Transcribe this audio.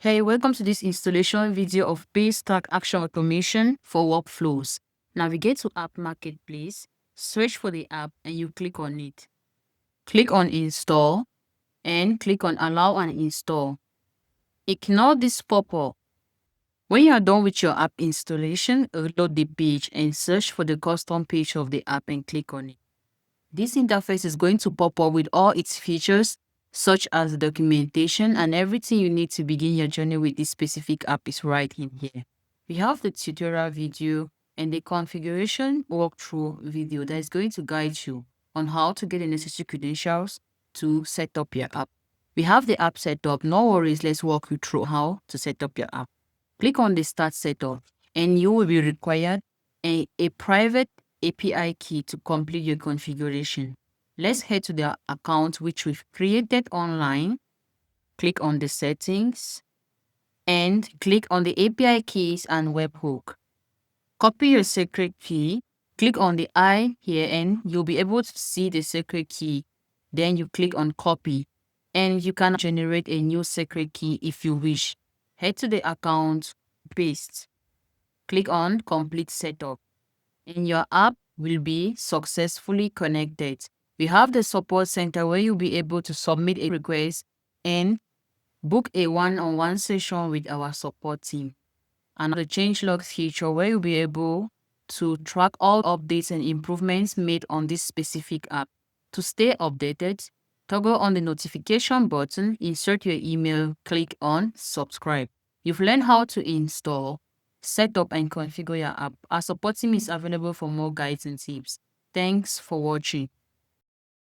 Hey, welcome to this installation video of Paystack Action Automation for workflows. Navigate to App Marketplace, search for the app and you click on it. Click on Install and click on Allow and Install. Ignore this pop-up. When you are done with your app installation, reload the page and search for the custom page of the app and click on it. This interface is going to pop up with all its features, such as documentation, and everything you need to begin your journey with this specific app is right in here. We have the tutorial video and the configuration walkthrough video that is going to guide you on how to get the necessary credentials to set up your app. We have the app set up. No worries, let's walk you through how to set up your app. Click on the Start Setup and you will be required a private API key to complete your configuration. Let's head to the account which we've created online. Click on the settings and click on the API keys and webhook. Copy your secret key. Click on the I here and you'll be able to see the secret key. Then you click on copy and you can generate a new secret key if you wish. Head to the account, paste. Click on complete setup and your app will be successfully connected. We have the support center where you'll be able to submit a request and book a one-on-one session with our support team. And the changelog feature where you'll be able to track all updates and improvements made on this specific app. To stay updated, toggle on the notification button, insert your email, click on subscribe. You've learned how to install, set up and configure your app. Our support team is available for more guides and tips. Thanks for watching.